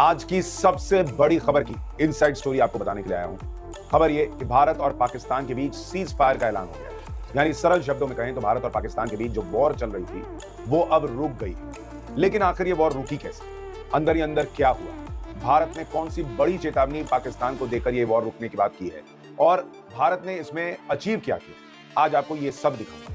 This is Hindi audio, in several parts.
आज की सबसे बड़ी खबर की इनसाइड स्टोरी आपको बताने के लिए आया हूं। खबर यह कि भारत और पाकिस्तान के बीच सीज फायर का ऐलान हो गया है। यानी सरल शब्दों में कहें तो भारत और पाकिस्तान के बीच जो वॉर चल रही थी वो अब रुक गई है। लेकिन आखिर ये वॉर रुकी कैसे? अंदर ही अंदर क्या हुआ? भारत ने कौन सी बड़ी चेतावनी पाकिस्तान को देकर ये वॉर रुकने की बात की है और भारत ने इसमें अचीव क्या किया? आज आपको ये सब दिखाऊंगा।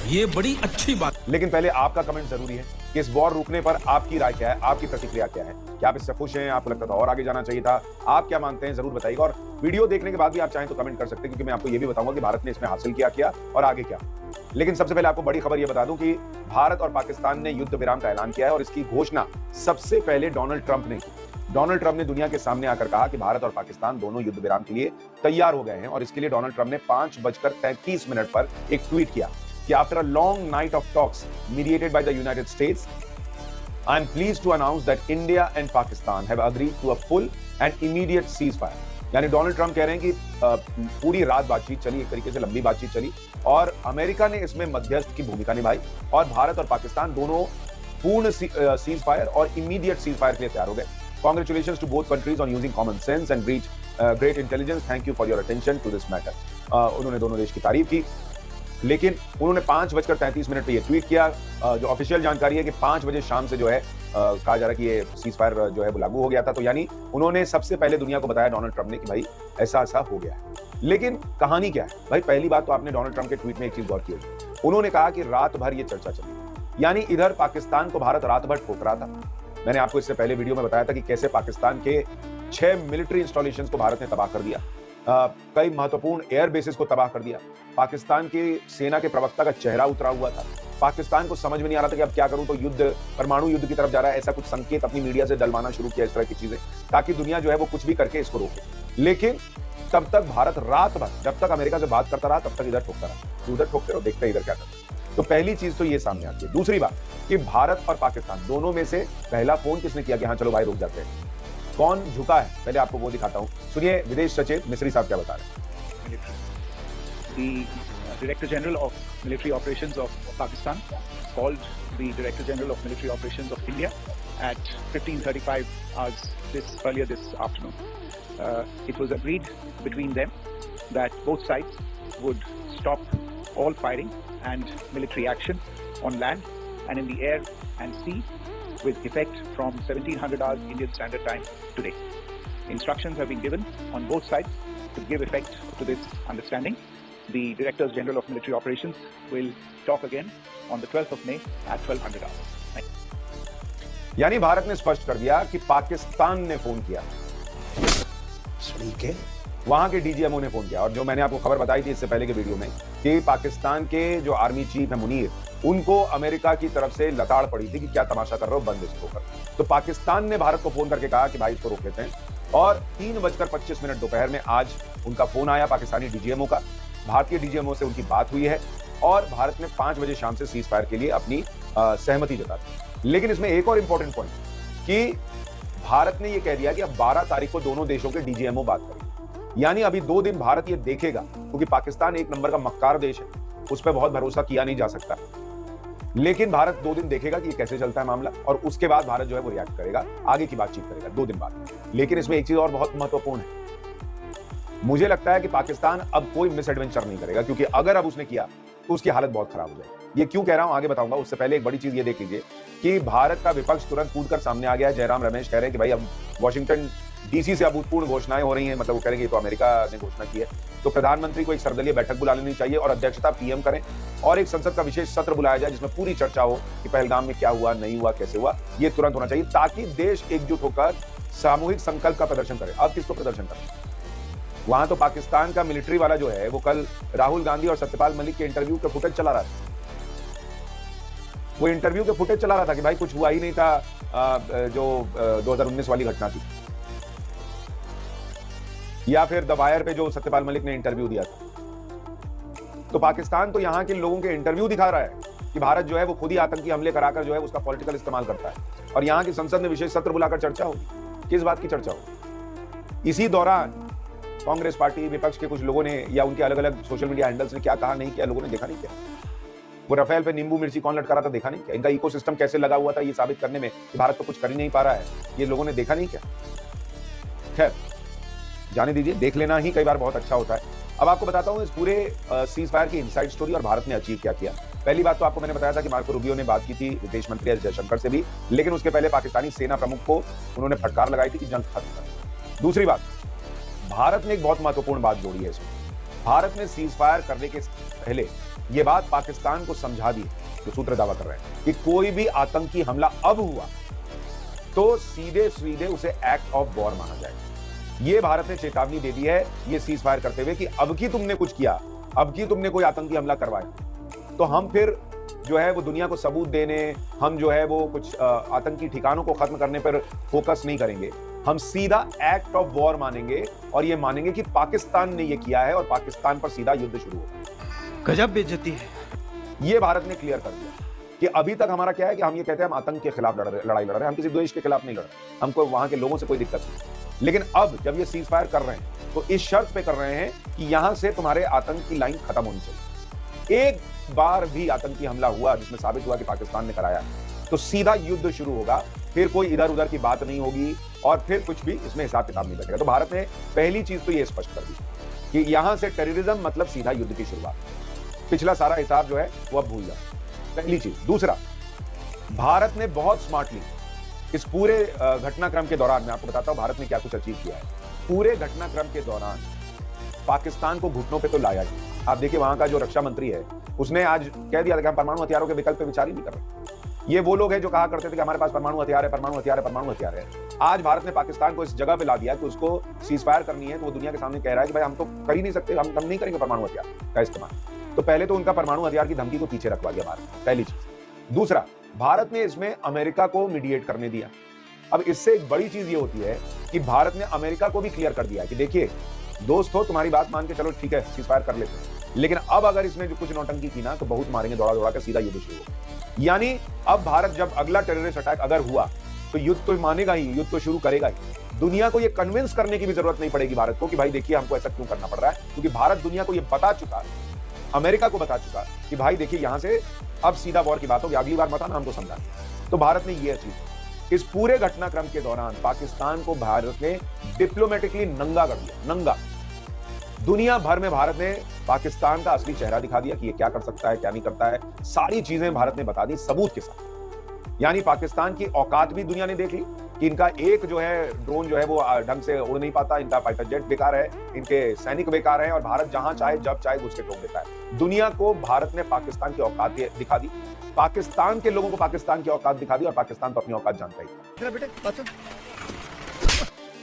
ये बड़ी अच्छी बात। लेकिन पहले आपका कमेंट जरूरी है कि इस वॉर रुकने पर आपकी राय क्या है, आपकी प्रतिक्रिया क्या है? क्या आप इससे खुश हैं? आपको लगता था और आगे जाना चाहिए था? आप क्या मानते हैं जरूर बताइएगा। और वीडियो देखने के बाद भी आप चाहें तो कमेंट कर सकते हैं, क्योंकि मैं आपको ये भी बताऊंगा कि भारत ने इसमें हासिल क्या और आगे क्या। लेकिन सबसे पहले आपको बड़ी खबर यह बता दूं कि भारत और पाकिस्तान ने युद्ध विराम का ऐलान किया है और इसकी घोषणा सबसे पहले डोनाल्ड ट्रंप ने की। डोनाल्ड ट्रंप ने दुनिया के सामने आकर कहा कि भारत और पाकिस्तान दोनों युद्ध विराम के लिए तैयार हो गए हैं और इसके लिए डोनाल्ड ट्रंप ने 5:33 पर एक ट्वीट किया कि after a long night of talks mediated by the United states, I am pleased to announce that India and Pakistan have agreed to a full and immediate ceasefire. यानी डोनाल्ड ट्रंप कह रहे हैं कि पूरी रात बातचीत चली, एक तरीके से लंबी बातचीत चली और अमेरिका ने इसमें मध्यस्थ की भूमिका निभाई और भारत और पाकिस्तान दोनों पूर्ण सीज फायर और इमीडिएट सीज फायर के लिए तैयार हो गए। Congratulations to both countries on using common sense and great intelligence. Thank you for your attention to this matter. उन्होंने दोनों देश की तारीफ की। लेकिन उन्होंने 5:33 पे ये ट्वीट किया। जो ऑफिशियल जानकारी है कि 5 बजे शाम से जो है कहा जा रहा है कि ये सीज फायर जो है वो लागू हो गया था। तो यानी उन्होंने सबसे पहले दुनिया को बताया, डोनाल्ड ट्रंप ने, कि भाई ऐसा ऐसा हो गया है। लेकिन कहानी क्या है भाई? पहली बात तो आपने डोनाल्ड ट्रंप के ट्वीट में एक चीज गौर की होगी। उन्होंने कहा कि रात भर ये चर्चा चली, यानी इधर पाकिस्तान को भारत रात भर ठोक रहा था। मैंने आपको इससे पहले वीडियो में बताया था कि कैसे पाकिस्तान के 6 मिलिट्री इंस्टॉलेशन को भारत ने तबाह कर दिया, कई महत्वपूर्ण एयर बेसिस को तबाह कर दिया। पाकिस्तान की सेना के प्रवक्ता का चेहरा उतरा हुआ था। पाकिस्तान को समझ में नहीं आ रहा था कि अब क्या करूं, तो युद्ध, परमाणु युद्ध की तरफ जा रहा है, ऐसा कुछ संकेत अपनी मीडिया से डलवाना शुरू किया, इस तरह की चीजें, ताकि दुनिया जो है वो कुछ भी करके इसको रोके। लेकिन तब तक भारत रात भर, जब तक अमेरिका से बात करता रहा, तब तक इधर ठोकता रहा। उधर ठोकते रहो, देखते इधर क्या करता। तो पहली चीज तो ये सामने आती है। दूसरी बात कि भारत और पाकिस्तान दोनों में से पहला फोन किसने किया कि हाँ चलो भाई रुक जाते हैं? कौन झुका है? पहले आपको वो दिखाता हूं। सुनिए विदेश सचिव मिस्री साहब क्या बता रहे हैं। The Director General of Military Operations of Pakistan called the Director General of Military Operations of India at 15:35 hours earlier this afternoon. It was agreed between them that both sides would stop all firing and military action on land and in the air and sea with effect from 1700 hours Indian Standard Time today. Instructions have been given on both sides to give effect to this understanding. The Directors General of Military Operations will talk again on the 12th of May at 1200 hours. यानी भारत ने स्पष्ट कर दिया कि पाकिस्तान ने फोन किया, वहां के डीजीएमओ ने फोन किया। और जो मैंने आपको खबर बताई थी इससे पहले के वीडियो में कि पाकिस्तान के जो आर्मी चीफ है मुनीर, उनको अमेरिका की तरफ से लताड़ पड़ी थी कि क्या तमाशा कर रहे हो, बंद इसको कर। तो पाकिस्तान ने भारत को फोन करके कहा कि भाई इसको रोक लेते हैं। और 3:25 दोपहर में आज उनका फोन आया पाकिस्तानी डीजीएमओ का। भारतीय डीजीएमओ से उनकी बात हुई है और भारत ने 5 बजे शाम से सीज फायर के लिए अपनी सहमति जता दी। लेकिन इसमें एक और इंपॉर्टेंट पॉइंट कि भारत ने यह कह दिया कि अब 12 तारीख को दोनों देशों के डीजीएमओ बात करेंगे। यानी अभी 2 दिन भारत ये देखेगा, क्योंकि पाकिस्तान एक नंबर का मक्कार देश है, उस पर बहुत भरोसा किया नहीं जा सकता। लेकिन भारत 2 दिन देखेगा कि ये कैसे चलता है मामला और उसके बाद भारत जो है वो रिएक्ट करेगा, आगे की बातचीत करेगा 2 दिन बाद। लेकिन इसमें एक चीज और बहुत महत्वपूर्ण है। मुझे लगता है कि पाकिस्तान अब कोई मिस एडवेंचर नहीं करेगा, क्योंकि अगर अब उसने किया तो उसकी हालत बहुत खराब हो जाएगी। ये क्यों कह रहा हूं आगे बताऊंगा। उससे पहले एक बड़ी चीज ये देख लीजिए कि भारत का विपक्ष तुरंत कूदकर सामने आ गया है। जयराम रमेश कह रहे हैं कि भाई अब वॉशिंगटन डीसी से अभूतपूर्व घोषणाएं हो रही हैं, मतलब वो कह रहे हैं कि तो अमेरिका ने घोषणा की है, तो प्रधानमंत्री को एक सर्वदलीय बैठक बुला लेनी चाहिए और अध्यक्षता पीएम करें और एक संसद का विशेष सत्र बुलाया जाए जिसमें पूरी चर्चा हो कि पहलगाम में क्या हुआ, नहीं हुआ, कैसे हुआ। ये तुरंत होना चाहिए ताकि देश एकजुट होकर सामूहिक संकल्प का प्रदर्शन करे। अब किसको प्रदर्शन करे? वहां तो पाकिस्तान का मिलिट्री वाला जो है वो कल राहुल गांधी और सत्यपाल मलिक के इंटरव्यू के फुटेज चला रहा था। वो इंटरव्यू के फुटेज चला रहा था कि भाई कुछ हुआ ही नहीं था, जो 2019 वाली घटना थी, या फिर द वायर पे जो सत्यपाल मलिक ने इंटरव्यू दिया था। तो पाकिस्तान तो यहां के लोगों के इंटरव्यू दिखा रहा है कि भारत जो है वो खुद ही आतंकी हमले कराकर जो है उसका पॉलिटिकल इस्तेमाल करता है और यहां की संसद में विशेष सत्र बुलाकर चर्चा होगी। किस बात की चर्चा होगी? इसी दौरान कांग्रेस पार्टी, विपक्ष के कुछ लोगों ने या उनके अलग अलग सोशल मीडिया हैंडल्स ने क्या कहा, नहीं किया, लोगों ने देखा नहीं किया। वो राफेल पे नींबू मिर्ची कौन लटका रहा था, देखा नहीं क्या? इनका इकोसिस्टम कैसे लगा हुआ था ये साबित करने में कि भारत तो कुछ कर ही नहीं पा रहा है, ये लोगों ने देखा नहीं क्या? खैर जाने दीजिए, देख लेना ही कई बार बहुत अच्छा होता है। अब आपको बताता हूं इस पूरे सीज फायर की इनसाइड स्टोरी और भारत ने अचीव क्या किया। पहली बात तो आपको मैंने बताया था कि मार्को रूबियो ने बात की थी विदेश मंत्री एस जयशंकर से भी, लेकिन उसके पहले पाकिस्तानी सेना प्रमुख को उन्होंने फटकार लगाई थी कि जंग खत्म करें। दूसरी बात, भारत ने एक बहुत महत्वपूर्ण बात जोड़ी है इसमें। भारत ने सीज फायर करने के पहले यह बात पाकिस्तान को समझा दी, जो सूत्र दावा कर रहे हैं कि कोई भी आतंकी हमला अब हुआ तो सीधे सीधे उसे एक्ट ऑफ वॉर माना जाएगा। ये भारत ने चेतावनी दे दी है ये सीज फायर करते हुए कि अब की तुमने कुछ किया, अब की तुमने कोई आतंकी हमला करवाया तो हम फिर जो है वो दुनिया को सबूत देने, हम जो है वो कुछ आतंकी ठिकानों को खत्म करने पर फोकस नहीं करेंगे, हम सीधा एक्ट ऑफ वॉर मानेंगे और ये मानेंगे कि पाकिस्तान ने ये किया है और पाकिस्तान पर सीधा युद्ध शुरू होगा। गजब बेइज्जती है। ये भारत ने क्लियर कर दिया कि अभी तक हमारा क्या है कि हम ये कहते हैं हम आतंक के खिलाफ लड़ाई लड़ रहे हैं, हम किसी देश के खिलाफ नहीं लड़ रहे, हमको वहां के लोगों से कोई दिक्कत नहीं। लेकिन अब जब ये सीज फायर कर रहे हैं तो इस शर्त पे कर रहे हैं कि यहां से तुम्हारे आतंक की लाइन खत्म होनी चाहिए। एक बार भी आतंकी हमला हुआ जिसमें साबित हुआ कि पाकिस्तान ने कराया तो सीधा युद्ध शुरू होगा, फिर कोई इधर उधर की बात नहीं होगी और फिर कुछ भी इसमें हिसाब किताब नहीं बैठेगा। तो भारत ने पहली चीज तो ये स्पष्ट कर दी कि यहां से टेररिज्म मतलब सीधा युद्ध की शुरुआत, पिछला सारा हिसाब जो है वो अब भूल जाओ, पहली चीज। दूसरा, भारत ने बहुत स्मार्टली इस पूरे घटनाक्रम के दौरान, मैं आपको बताता हूं भारत ने क्या कुछ अचीव किया है। पूरे घटनाक्रम के दौरान पाकिस्तान को घुटनों पे तो लाया ही। आप देखिए वहां का जो रक्षा मंत्री है उसने आज कह दिया था कि हम परमाणु हथियारों के विकल्प पे विचार ही नहीं कर रहे। ये वो लोग हैं जो कहा करते थे कि हमारे पास परमाणु हथियार है, परमाणु हथियार है, परमाणु हथियार है। आज भारत ने पाकिस्तान को इस जगह पे ला दिया कि उसको सीज फायर करनी है तो वो दुनिया के सामने कह रहा है कि भाई हम तो कर ही नहीं सकते, हम नहीं करेंगे परमाणु हथियार का इस्तेमाल। तो पहले तो उनका परमाणु हथियार की धमकी को पीछे रखवा दिया भारत, पहली चीज। दूसरा, भारत ने इसमें अमेरिका को मीडिएट करने दिया। अब इससे एक बड़ी चीज ये होती है कि भारत ने अमेरिका को भी क्लियर कर दिया कि देखिए दोस्त हो, तुम्हारी बात मान के चलो ठीक है सीज फायर कर लेते हैं, लेकिन अब अगर इसमें जो कुछ नौटंकी की ना तो बहुत मारेंगे, दौड़ा दौड़ा कर सीधा युद्ध शुरू होगा। यानी अब भारत जब अगला टेररिस्ट अटैक अगर हुआ तो युद्ध तो मानेगा ही, युद्ध तो शुरू करेगा ही। दुनिया को ये कन्विंस करने की भी जरूरत नहीं पड़ेगी भारत को कि भाई देखिए हमको ऐसा क्यों करना पड़ रहा है, क्योंकि भारत दुनिया को ये बता चुका, अमेरिका को बता चुका कि भाई देखिए यहां से अब सीधा वॉर की बात होगी, अगली बार मत आना, हमको समझा। तो भारत ने ये अचीव, इस पूरे घटनाक्रम के दौरान पाकिस्तान को भारत ने डिप्लोमेटिकली नंगा कर दिया, नंगा। दुनिया भर में भारत ने पाकिस्तान का असली चेहरा दिखा दिया कि ये क्या कर सकता है, क्या नहीं करता है, सारी चीजें भारत ने बता दी सबूत के साथ। यानी पाकिस्तान की औकात भी दुनिया ने देख ली कि इनका एक जो है ड्रोन जो है वो ढंग से उड़ नहीं पाता, इनका फाइटर जेट बेकार है, इनके सैनिक बेकार हैं और भारत जहां चाहे जब चाहे घुस के ठोक देता है। दुनिया को भारत ने पाकिस्तान की औकात दिखा दी, पाकिस्तान के लोगों को पाकिस्तान की औकात दिखा दी और पाकिस्तान तो अपनी औकात जानता ही।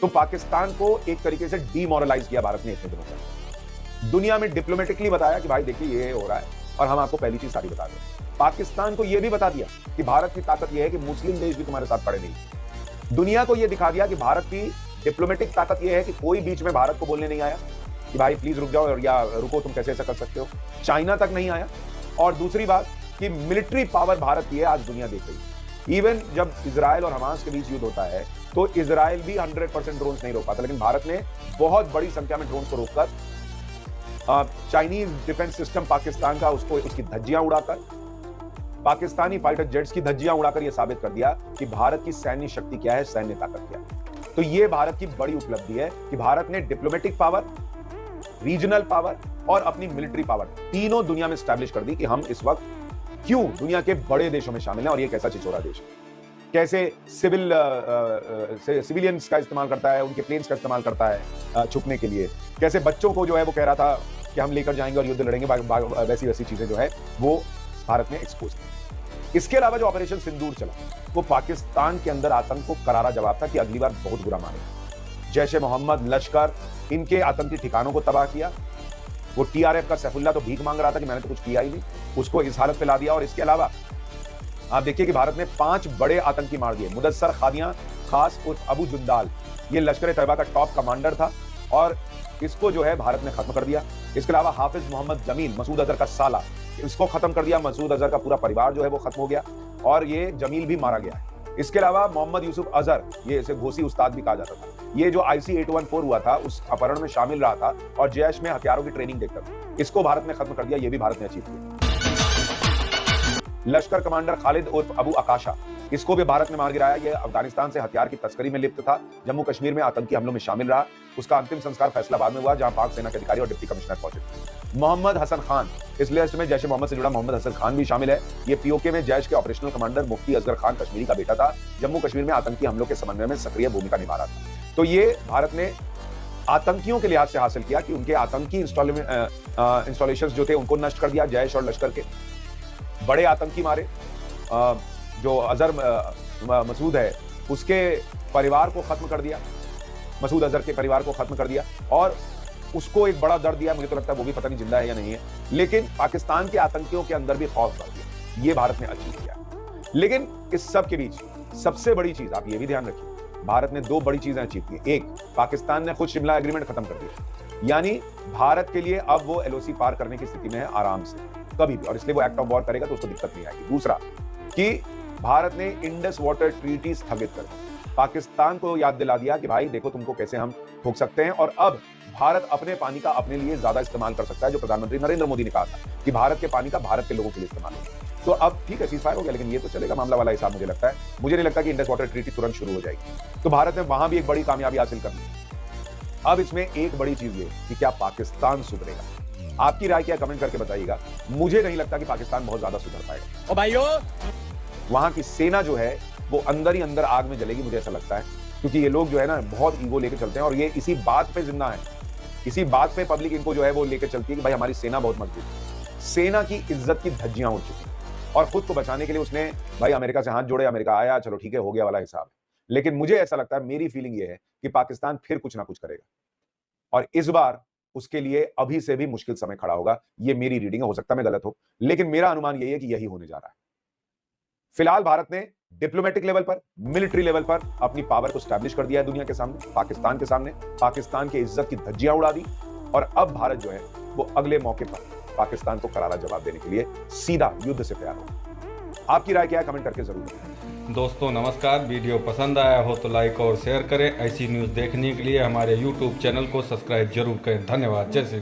तो पाकिस्तान को एक तरीके से डीमोरलाइज किया भारत ने इतने दिनों तक। दुनिया में डिप्लोमेटिकली बताया कि भाई देखिए ये हो रहा है और हम आपको पहली चीज सारी बता दें। पाकिस्तान को यह भी बता दिया कि भारत की ताकत यह है कि मुस्लिम देश भी तुम्हारे साथ खड़े नहीं। दुनिया को यह दिखा दिया कि भारत की डिप्लोमेटिक ताकत यह है कि कोई बीच में भारत को बोलने नहीं आया कि भाई प्लीज रुक जाओ या रुको, तुम कैसे ऐसा कर सकते हो। चाइना तक नहीं आया। और दूसरी बात कि मिलिट्री पावर भारत की है, आज दुनिया देख रही है। इवन जब इजराइल और हमास के बीच युद्ध होता है तो इजराइल भी 100% ड्रोन्स नहीं रोक पाता, लेकिन भारत ने बहुत बड़ी संख्या में ड्रोन्स को रोककर चाइनीज डिफेंस सिस्टम पाकिस्तान का उसकी धज्जियां उड़ाकर, पाकिस्तानी फाइटर जेट्स की धज्जियां उड़ाकर यह साबित कर दिया कि भारत की सैन्य शक्ति क्या है, सैन्य ताकत क्या है। तो यह भारत की बड़ी उपलब्धि है कि भारत ने डिप्लोमेटिक पावर, रीजनल पावर और अपनी मिलिट्री पावर तीनों दुनिया में स्टैब्लिश कर दी कि हम इस वक्त क्यों दुनिया के बड़े देशों में शामिल हैं और ये कैसा चिचोरा देश है, कैसे सिविलियंस का इस्तेमाल करता है, उनके प्लेन्स का इस्तेमाल करता है छुपने के लिए, कैसे बच्चों को जो है वो कह रहा था कि हम लेकर जाएंगे और युद्ध लड़ेंगे, वैसी चीजें जो है वो भारत ने एक्सपोज की। इसके अलावा जो ऑपरेशन सिंदूर चला वो पाकिस्तान के अंदर आतंक को करारा जवाब था कि अगली बार बहुत बुरा मारेंगे। जैश-ए मोहम्मद, लश्कर, इनके आतंकी ठिकानों को तबाह किया। वो टीआरएफ का सैफुल्लाह तो भीख मांग रहा था कि मैंने तो कुछ किया ही नहीं, उसको इस हालत पे ला दिया। और इसके अलावा आप देखिए कि भारत ने 5 बड़े आतंकी मार दिए। मुदस्सर खादियां खास उर्फ अबू जुंदाल, ये लश्कर तैयबा का टॉप कमांडर था और इसको जो है भारत ने खत्म कर दिया। इसके अलावा हाफिज मोहम्मद जमील, मसूद अजहर का साला, इसको खत्म कर दिया। मसूद अजहर का पूरा परिवार जो है वो खत्म हो गया और ये जमील भी मारा गया। इसके अलावा मोहम्मद यूसुफ अजहर, ये इसे घोसी उस्ताद भी कहा जाता था, ये जो IC-814 हुआ था उस अपहरण में शामिल रहा था और जैश में हथियारों की ट्रेनिंग देखता था, इसको भारत ने खत्म कर दिया। ये भी भारत ने अचीव किया। लश्कर कमांडर खालिद उर्फ अबू आकाशा, इसको भी भारत ने मार गिराया। यह अफगानिस्तान से हथियार की तस्करी में लिप्त था, जम्मू कश्मीर में आतंकी हमलों में शामिल रहा। उसका अंतिम संस्कार फैसलाबाद में हुआ, जहां पाक सेना के अधिकारी और डिप्टी कमिश्नर पहुंचे। मोहम्मद हसन खान, इस लिस्ट में जैश ए मोहम्मद से जुड़ा मोहम्मद हसन खान भी शामिल है। ये पीओके में जैश के ऑपरेशनल कमांडर मुफ्ती असगर खान कश्मीरी का बेटा था, जम्मू कश्मीर में आतंकी हमलों के समन्वय में सक्रिय भूमिका निभा रहा था। तो ये भारत ने आतंकियों के लिहाज से हासिल किया कि उनके आतंकी इंस्टॉलेशंस जो थे उनको नष्ट कर दिया। जैश और लश्कर के बड़े आतंकी मारे। जो अजहर मसूद है उसके परिवार को खत्म कर दिया, मसूद अजहर के परिवार को खत्म कर दिया और उसको एक बड़ा दर्द दिया। मुझे तो लगता है वो भी पता नहीं जिंदा है या नहीं है, लेकिन पाकिस्तान के आतंकियों के अंदर भी खौफ भर दिया। ये भारत ने अचीव किया। लेकिन इस सब के बीच सबसे बड़ी चीज, आप ये भी ध्यान रखिए, भारत ने दो बड़ी चीजें अचीव की। एक, पाकिस्तान ने खुद शिमला एग्रीमेंट खत्म कर दिया, यानी भारत के लिए अब वो एलओसी पार करने की स्थिति में है आराम से कभी भी, और इसलिए वो एक्ट ऑफ वॉर करेगा तो उसको दिक्कत नहीं आएगी। दूसरा कि भारत ने इंडस वाटर ट्रीटी स्थगित कर दी, पाकिस्तान को याद दिला दिया कि भाई देखो तुमको कैसे हम ठोक सकते हैं, और अब भारत अपने पानी का अपने लिए ज्यादा इस्तेमाल कर सकता है। जो प्रधानमंत्री नरेंद्र मोदी ने कहा था कि भारत के पानी का भारत के लोगों के लिए इस्तेमाल होगा। तो अब ठीक है, सीजफायर हो गया, लेकिन ये तो चलेगा मामला वाला हिसाब। मुझे लगता है, मुझे नहीं लगता कि इंडस वाटर ट्रीटी तुरंत शुरू हो जाएगी। तो भारत ने वहां भी एक बड़ी कामयाबी हासिल कर ली। अब इसमें एक बड़ी चीज ये कि क्या पाकिस्तान सुधरेगा? आपकी राय क्या, कमेंट करके बताइएगा। मुझे नहीं लगता कि पाकिस्तान बहुत ज्यादा सुधर पाएगा। ओ भाइयों, वहां की सेना जो है वो अंदर ही अंदर आग में जलेगी, मुझे ऐसा लगता है, क्योंकि ये लोग जो है ना बहुत ईगो लेके चलते हैं, और ये इसी बात पे जिंदा है, इसी बात पे पब्लिक इनको जो है वो लेके चलती है कि भाई हमारी सेना बहुत मजबूत है। सेना की इज्जत की धज्जियां उड़ चुकी हैं, और खुद को बचाने के लिए उसने भाई अमेरिका से हाथ जोड़े, अमेरिका आया, चलो ठीक है, हो गया वाला हिसाब है। लेकिन मुझे ऐसा लगता है, मेरी फीलिंग ये है कि पाकिस्तान फिर कुछ ना कुछ करेगा, और इस बार उसके लिए अभी से भी मुश्किल समय खड़ा होगा। ये मेरी रीडिंग है, हो सकता है मैं गलत हो, लेकिन मेरा अनुमान यही है कि यही होने जा रहा है। फिलहाल भारत ने डिप्लोमेटिक लेवल पर, मिलिट्री लेवल पर अपनी पावर को स्टैब्लिश कर दिया है दुनिया के सामने, पाकिस्तान के सामने। पाकिस्तान की इज्जत की धज्जियां उड़ा दी, और अब भारत जो है वो अगले मौके पर पाकिस्तान को करारा जवाब देने के लिए सीधा युद्ध से तैयार होगा। आपकी राय क्या है, कमेंट करके जरूर बताएं। दोस्तों नमस्कार, वीडियो पसंद आया हो तो लाइक और शेयर करें। ऐसी न्यूज़ देखने के लिए हमारे YouTube चैनल को सब्सक्राइब जरूर करें। धन्यवाद। जय श्री